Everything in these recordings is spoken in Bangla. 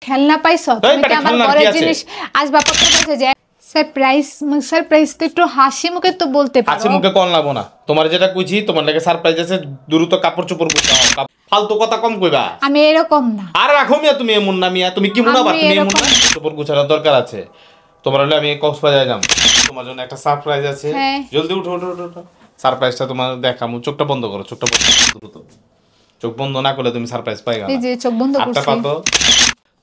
খেলনা পাইছো? তুমি কি আমার ঘরের জিনিস আসবাবপত্র পাইছো? যে সারপ্রাইজ তো একটু হাসি মুখে তো বলতে পারো। হাসি মুখে কোন লাগবো না, তোমার যেটা কইছি তোমার লাগে সারপ্রাইজ আছে, দ্রুত কাপড় চোপড় গুছাও, ফালতু কথা কম কইবা। আমি এরকম না। আর রাখো মিয়া, তুমি এমন না মিয়া, তুমি কি মনে আবার তুমি এমন না, চোপড় গুছানোর দরকার আছে তোমার। হলে আমি কক্সবাজারে যাব, তোমার জন্য একটা সারপ্রাইজ আছে। জলদি উঠো উঠো উঠো, সারপ্রাইজটা তোমার দেখামু। চোখটা বন্ধ করো, চোখটা বন্ধ করো দ্রুত। চোখ বন্ধ না করলে তুমি সারপ্রাইজ পাইবা না। এই যে চোখ বন্ধ করছি। আটটা পাতো।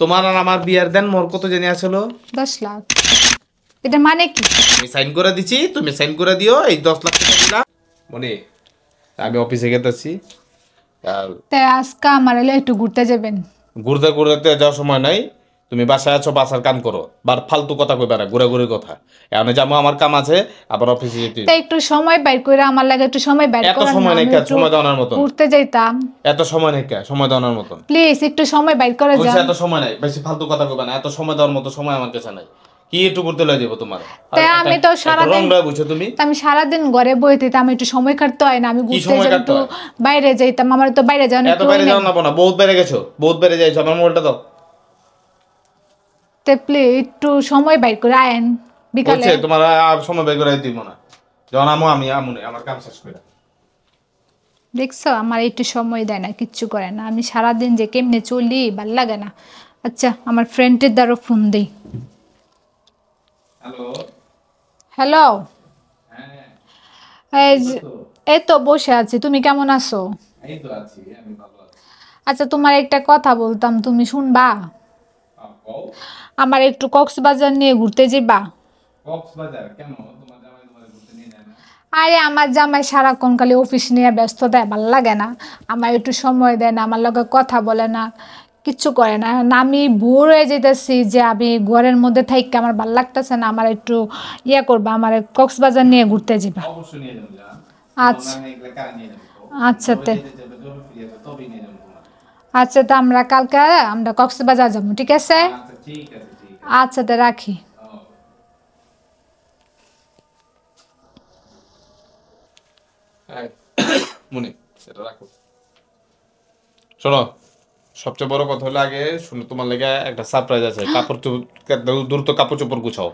তোমার আর আমার বিয়ার দেন মোর কত জানি আসলো? 10 লাখ। এটা মানে কি? আমি সাইন করে দিছি, তুমি সাইন করে দিও। এই 10 লাখ টাকা দিলাম মনি, আমি অফিসে গেতেছি। আর তাই আজকে আমার এলে একটু ঘুরতে যাবেন। ঘুরতে ঘুরতে যাওয়ার সময় নাই, তুমি বাসায় আছো, বাসার কাম করো, বার ফালতু কথা কইবা না, ঘুরাঘুরির কথা। এখন যাবো, আমার কাম আছে, আবার অফিসে যেতে। তাই একটু সময় বাইর করে আমার লাগে একটু সময় বাইর এত করার না। সময় নাই, সময় দেওয়ার মতন ঘুরতে যাইতাম। এত সময় নাই, সময় দেওয়ার মতন প্লিজ একটু সময় বাইর করে যান। এত সময় নাই, বেশি ফালতু কথা কইবা না। এত সময় দেওয়ার মতো সময় আমার কাছে নাই। কি একটু ঘুরতে লয়ে যাবো তোমার? তাই আমি তো সারাদিন বুঝছো তুমি, আমি সারাদিন ঘরে বইতে, আমি একটু সময় কাটতে হয় না? আমি ঘুরতে যাই, একটু বাইরে যাইতাম। আমার তো বাইরে যাওয়া এত বাইরে যাও না, বহুত বাইরে গেছো, বহুত বাইরে যাইছো। আমার মোবাইলটা দাও। তে প্লিজ একটু সময় বাইর করে আয়েন বিকালে। তোমার আর সময় বের করে দিব না, যখন আমি আমার কাম শেষ করে। দেখছো আমার একটু সময় দেয় না, কিচ্ছু করে না। আমি সারাদিন যে কেমনে চলি ভাল লাগে না। আচ্ছা, আমার ফ্রেন্ডের দ্বারা ফোন দিই। হ্যালো হ্যালো, হ্যাঁ, এই তো বসে আছি। তুমি কেমন আছো? এই তো আছি, আমি ভালো আছি। আচ্ছা, তোমার একটা কথা বলতাম, তুমি শুনবা? আমার একটু কক্সবাজার নিয়ে ঘুরতে যাবা? কক্সবাজার কেন? তোমার জামাই তোমার ঘুরতে নিয়ে যায় না? আরে আমার জামাই সারাক্ষণ খালি অফিস নিয়ে ব্যস্ত, দেয়, ভাল লাগে না। আমার একটু সময় দেয় না, আমার লগে কথা বলে না, কিচ্ছু করে না। আমি বোর হয়ে যেতেছি যে আমি ঘরের মধ্যে থাইকে আমার ভাল লাগতেছে না। আমার একটু ইয়ে করবা, আমার কক্সবাজার নিয়ে ঘুরতে যাবা? অবশ্যই নিয়ে যাবো। আচ্ছা আচ্ছা আচ্ছা, তো আমরা কালকে আমরা কক্সবাজার যাবো, ঠিক আছে? আচ্ছা, তো রাখি। মনে সেটা রাখো। শোনো, সবচেয়ে বড় কথা হলো, আগে শুনো, তোমার লেগে একটা সারপ্রাইজ আছে। দ্রুত কাপড় চোপড় গুছাও।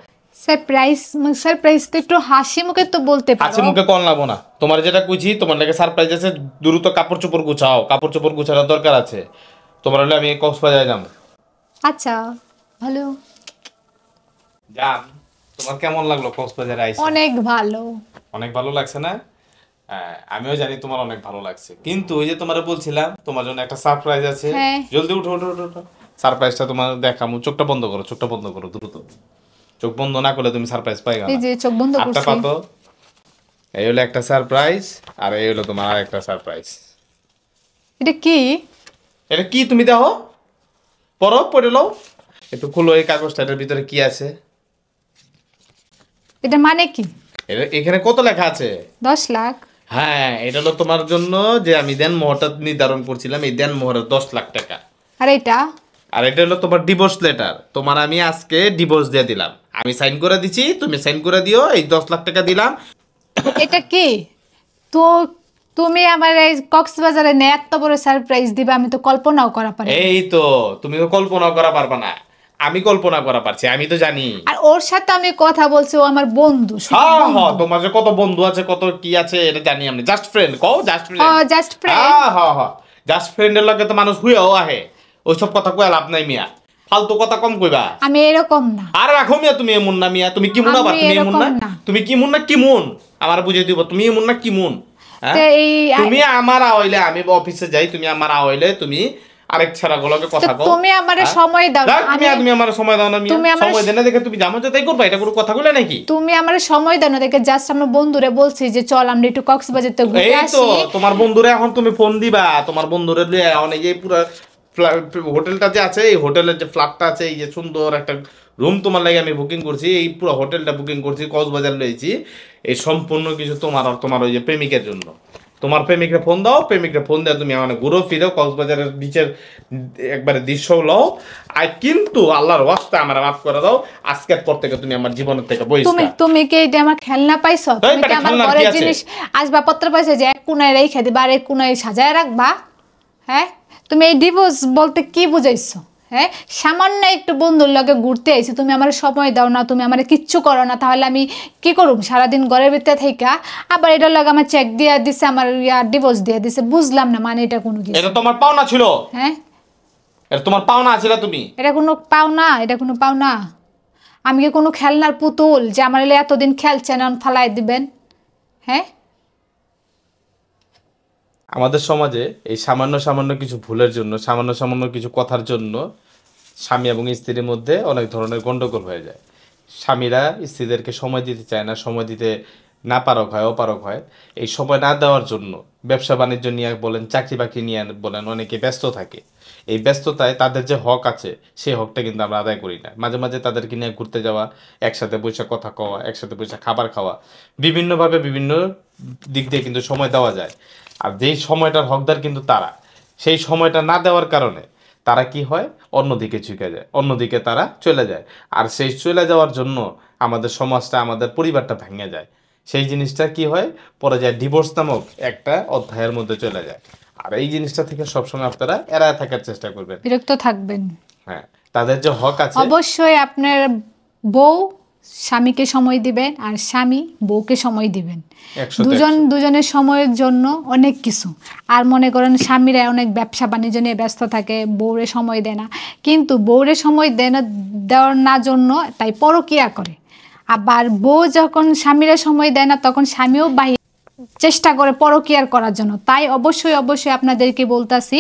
সারপ্রাইজ তো একটু হাসি মুখে তো বলতে পারো। হাসি মুখে কোন লাগবো না, তোমার যেটা কইছি তোমার লেগে সারপ্রাইজ আছে, দ্রুত কাপড় চোপড় গুছাও, কাপড় চোপড় গুছানোর দরকার আছে তোমার। হলে আমি কক্সবাজারে যাব। আচ্ছা, ভালো। যান, তোমার কেমন লাগলো কক্সবাজারে আইসা? অনেক ভালো। অনেক ভালো লাগছে না? হ্যাঁ, আমিও জানি তোমার অনেক ভালো লাগছে, কিন্তু ওই যে তোমারে বলছিলাম তোমার জন্য একটা সারপ্রাইজ আছে। জলদি উঠো উঠো উঠো, সারপ্রাইজটা তোমার দেখামু। চোখটা বন্ধ করো, চোখটা বন্ধ করো দ্রুত। চোখ বন্ধ না করলে তুমি সারপ্রাইজ পাইবা না। এই যে চোখ বন্ধ করছি। আটটা পাতো। এই হলো একটা সারপ্রাইজ, আর এই হলো তোমার আরেকটা সারপ্রাইজ। এটা কি? এটা কি তুমি দেখো, পড়ে লও। একটু খুলো এই কাগজটা, এটার ভিতরে কি আছে? এটা মানে কি? এখানে কত লেখা আছে? 10 লাখ। হ্যাঁ, এটা হলো তোমার জন্য যে আমি দেন মোহরটা নির্ধারণ করছিলাম, এই দেন মোহরের 10 লাখ টাকা। আর এটা? আর এটা হলো তোমার ডিভোর্স লেটার। তোমার আমি আজকে ডিভোর্স দিয়ে দিলাম, আমি সাইন করে দিছি, তুমি সাইন করে দিও। এই 10 লাখ টাকা দিলাম। এটা কি? তো তুমি আমার এই কক্সবাজারে নিয়ে এত বড় সারপ্রাইজ দিবা, আমি তো কল্পনাও করা পারি। এই তো, তুমি তো কল্পনা করা পারবা না, আমি কল্পনা করা পারছি, আমি তো জানি। আর ওর সাথে আমি কথা বলছি, ও আমার বন্ধু। হ্যাঁ হ্যাঁ, তোমার যে কত বন্ধু আছে, কত কি আছে, এটা জানি আমি। জাস্ট ফ্রেন্ড কও, জাস্ট ফ্রেন্ড। হ্যাঁ, জাস্ট ফ্রেন্ড। হ্যাঁ হ্যাঁ, জাস্ট ফ্রেন্ডের লগে তো মানুষ হুইয়াও আহে। ওইসব কথা কইয়া লাভ নাই মিয়া, ফালতু কথা কম কইবা। আমি এরকম না। আর রাখো মিয়া, তুমি এমন না মিয়া, তুমি কি মুন আবার? তুমি এমন না, তুমি কি মুন না কি মুন? আমার বুঝিয়ে দিব, তুমি এমন না কি মুন? তুমি আমার আওয়াইলে আমি অফিসে যাই, তুমি আমার আওয়াইলে তুমি আরেক ছাড়া গুলোকে কথা কও। তুমি আমারে সময় দাও। তুমি আমার সময় দাও না মিয়া, সময় দেনা দেখে তুমি জামা তাই করবা? এটা কোনো কথা কইলে নাকি? তুমি আমারে সময় দাও না দেখে জাস্ট আমরা বন্ধুরে বলছি যে চল আমরা একটু কক্সবাজার তে ঘুরে আসি। এই তো, তোমার বন্ধুরে এখন তুমি ফোন দিবা, তোমার বন্ধুরে লইয়া এখন এই যে পুরো হোটেলটা যে আছে, এই হোটেলের যে ফ্ল্যাটটা আছে, এই যে সুন্দর একটা রুম তোমার লাগে আমি বুকিং করছি, এই পুরো হোটেলটা বুকিং করছি, কক্সবাজার লইছি। এই সম্পূর্ণ কিছু তোমার আর তোমার ওই যে প্রেমিকের জন্য। তোমার প্রেমিককে ফোন দাও, প্রেমিককে ফোন দেওয়া তুমি মানে ঘুরো ফিরো কক্সবাজারের বিচের একবারে দৃশ্য লও। আর কিন্তু আল্লাহর ওয়াস্তে আমার মাফ করে দাও, আজকের পর থেকে তুমি আমার জীবনের থেকে বহিষ্কার। তুমি কি এটা আমার খেলনা পাইছো? তুমি কি আমার ঘরের জিনিস আসবাবপত্র পাইছো যে এক কোণায় রেখে দিবা আর এক কোণায় সাজায় রাখবা? হ্যাঁ, তুমি এই ডিভোর্স বলতে কি বুঝাইছো? হ্যাঁ, সামান্য একটু বন্ধুর লগে ঘুরতে আইছি, তুমি আমার সময় দাও না, তুমি আমার কিচ্ছু করো না, তাহলে আমি কি করুম সারাদিন ঘরের ভিতরে থাইকা? আবার এটার লগে আমার চেক দিয়ে দিছে, আমার ডিভোর্স দিয়ে দিছে, বুঝলাম না মানে এটা কোনো কিছু। এটা তোমার পাওনা ছিল, হ্যাঁ, এটা তোমার পাওনা ছিল তুমি। এটা কোনো পাওনা? এটা কোনো পাওনা? আমি কি কোনো খেলনার পুতুল যে আমার এতদিন খেলছেন এখন ফালাই দিবেন? হ্যাঁ, আমাদের সমাজে এই সামান্য সামান্য কিছু ভুলের জন্য, সামান্য সামান্য কিছু কথার জন্য স্বামী এবং স্ত্রীর মধ্যে অনেক ধরনের গন্ডগোল হয়ে যায়। স্বামীরা স্ত্রীদেরকে সময় দিতে চায় না, সময় দিতে না পারক হয়, অপারক হয়। এই সময় না দেওয়ার জন্য ব্যবসা বাণিজ্য নিয়ে বলেন, চাকরি বাকরি নিয়ে বলেন, অনেকে ব্যস্ত থাকে। এই ব্যস্ততায় তাদের যে হক আছে সেই হকটা কিন্তু আমরা আদায় করি না। মাঝে মাঝে তাদেরকে নিয়ে ঘুরতে যাওয়া, একসাথে বসে কথা কওয়া, একসাথে বসে খাবার খাওয়া, বিভিন্নভাবে বিভিন্ন দিক দিয়ে কিন্তু সময় দেওয়া যায়। আর যেই সময়টার হকদার কিন্তু তারা, সেই সময়টা না দেওয়ার কারণে তারা কি হয়, অন্যদিকে ঝুঁকে যায়, অন্যদিকে তারা চলে যায়। আর সেই চলে যাওয়ার জন্য আমাদের সমাজটা, আমাদের পরিবারটা ভেঙে যায়। সেই জিনিসটা কি হয়, পরে যায় ডিভোর্স নামক একটা অধ্যায়ের মধ্যে চলে যায়। আর এই জিনিসটা থেকে সবসময় আপনারা এড়ায় থাকার চেষ্টা করবেন। বিরক্ত থাকবেন। হ্যাঁ, তাদের যে হক আছে, অবশ্যই আপনার বউ স্বামীকে সময় দিবেন আর স্বামী বউকে সময় দিবেন। 100 দুজন দুজনের সময়ের জন্য অনেক কিছু। আর মনে করেন স্বামীরা অনেক ব্যবসা বাণিজ্য নিয়ে ব্যস্ত থাকে, বউরে সময় দেয় না, কিন্তু বউরে সময় দেয় না, দেওয়ার না জন্য তাই পরকীয়া করে। আবার বউ যখন স্বামীরা সময় দেয় না তখন স্বামীও বাহির চেষ্টা করে পরকীয়ার করার জন্য। তাই অবশ্যই অবশ্যই আপনাদেরকে বলতাছি,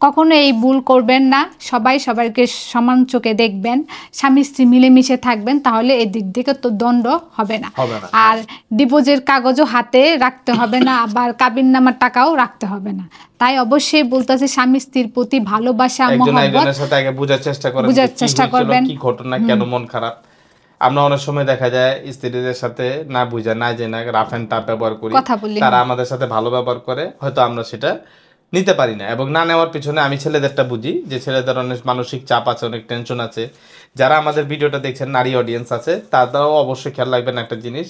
কখনো এই ভুল করবেন না। সবাই সবাইকে সমান চোখে দেখবেন, স্বামী স্ত্রী মিলেমিশে থাকবেন, তাহলে এই দিক থেকে তো দণ্ড হবে না। আর ডিভোর্সের কাগজও হাতে রাখতে হবে না, আবার কাবিননামার টাকাও রাখতে হবে না। তাই অবশ্যই বলতেছি, স্বামী স্ত্রীর প্রতি ভালোবাসা, মহব্বত সাথে আগে বোঝার চেষ্টা করেন, বুঝার চেষ্টা করবেন। কি ঘটনা, কেন মন খারাপ। আমরা অনেক সময় দেখা যায় স্ত্রীদের সাথে না বুঝা, না জেনে রাফ এন্ড টাফ ব্যবহার করি, তারা আমাদের সাথে ভালো ব্যবহার করে, হয়তো আমরা সেটা নিতে পারি না। এবং না নেওয়ার পিছনে আমি ছেলেদেরটা বুঝি, যে ছেলেদের অনেক মানসিক চাপ আছে, অনেক টেনশন আছে। যারা আমাদের ভিডিওটা দেখছেন, নারী অডিয়েন্স আছে, তারাও অবশ্যই খেয়াল রাখবেন একটা জিনিস,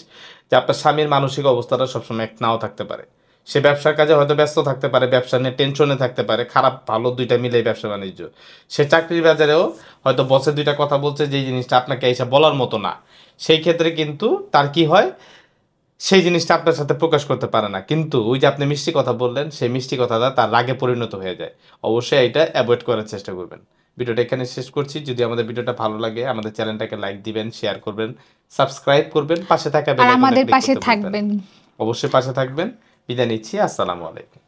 যে আপনার স্বামীর মানসিক অবস্থাটা সবসময় এক নাও থাকতে পারে। সে ব্যবসার কাজে হয়তো ব্যস্ত থাকতে পারে, ব্যবসা নিয়ে টেনশনে থাকতে পারে, খারাপ ভালো দুইটা মিলে ব্যবসা বাণিজ্য। সে চাকরির বাজারেও হয়তো বসে দুইটা কথা বলছে, যে জিনিসটা আপনাকে এসে বলার মতো না, সেই ক্ষেত্রে কিন্তু তার কি হয়, সেই জিনিসটা আপনার সাথে প্রকাশ করতে পারে না। কিন্তু ওই যে আপনি মিষ্টি কথা বললেন, সেই মিষ্টি কথাটা তার রাগে পরিণত হয়ে যায়। অবশ্যই এটা অ্যাভয়েড করার চেষ্টা করবেন। ভিডিওটা এখানে শেষ করছি। যদি আমাদের ভিডিওটা ভালো লাগে, আমাদের চ্যানেলটাকে লাইক দিবেন, শেয়ার করবেন, সাবস্ক্রাইব করবেন, পাশে থাকা বেল আইকনটা আমাদের ক্লিক পাশে করতে বলবেন। থাকবেন। অবশ্যই পাশে থাকবেন। বিদায় নিচ্ছি। আসসালামু আলাইকুম।